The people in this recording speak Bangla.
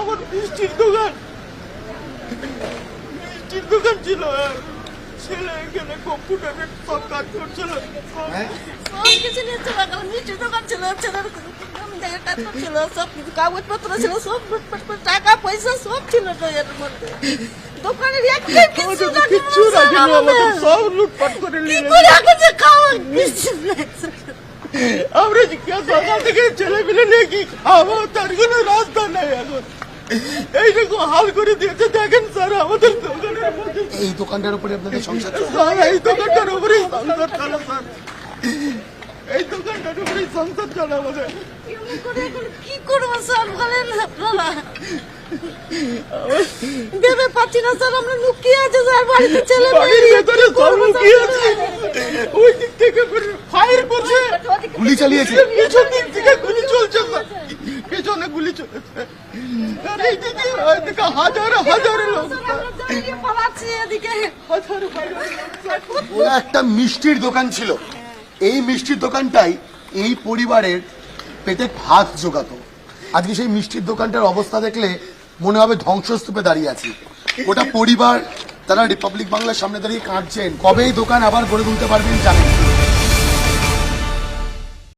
আমার মিষ্টির দোকান ছিল। ছেলে এখানে কম্পিউটারের সব কাজ করছিল। সব কিছু নিয়ে চলে গেল। মিষ্টির দোকান ছিল, ছেলের কাজ করছিল, সব কিছু কাগজপত্র ছিল, সব লুটপাট করে টাকা পয়সা সব ছিল তো এর মধ্যে। দোকানের একটা কিছু কিচ্ছু রাখিনি, আমাদের সব লুটপাট করে নিয়ে গেছে। এখন যে খাওয়া কিছু নাই। আমরা সকাল থেকে ছেলে মিলে নিয়ে কি খাবো, তার কোনো রাস্তা নেই এখন। এইরকম হাল করে দিয়েছে দেখেন স্যার আমাদের দোকানের মধ্যে। এই দোকানটার উপরে আপনাদের সংসার চলে? স্যার এই দোকানটার উপরেই সংসার চলে স্যার, এই দোকানটার উপরেই সংসার চলে আমাদের। কেমন করে এখন কি করবো স্যার বলেন আপনারা? ভেবে পাচ্ছি না স্যার, আমরা লুকিয়ে আছে স্যার বাড়িতে, ছেলে বাড়ির ভেতরে সব লুকিয়ে আছে। ওই দিক থেকে ফায়ার করছে, গুলি চালিয়েছে। পিছন দিক থেকে গুলি চলছে স্যার, পিছনে গুলি চলেছে। আর এই দিকে ওইদিকে হাজার হাজার লোক, পালাচ্ছি এদিকে। হাজার হাজার লোক স্যার। ওরা একটা মিষ্টির দোকান ছিল, এই মিষ্টির দোকানটাই এই পরিবারের পেটে ভাত জোগাতো। আজকে সেই মিষ্টির দোকানটার অবস্থা দেখলে মনে হবে ধ্বংসস্তূপে দাঁড়িয়ে আছি। গোটা পরিবার তারা রিপাবলিক বাংলার সামনে দাঁড়িয়ে কাঁদছেন, কবে এই দোকান আবার গড়ে তুলতে পারবেন জানেন।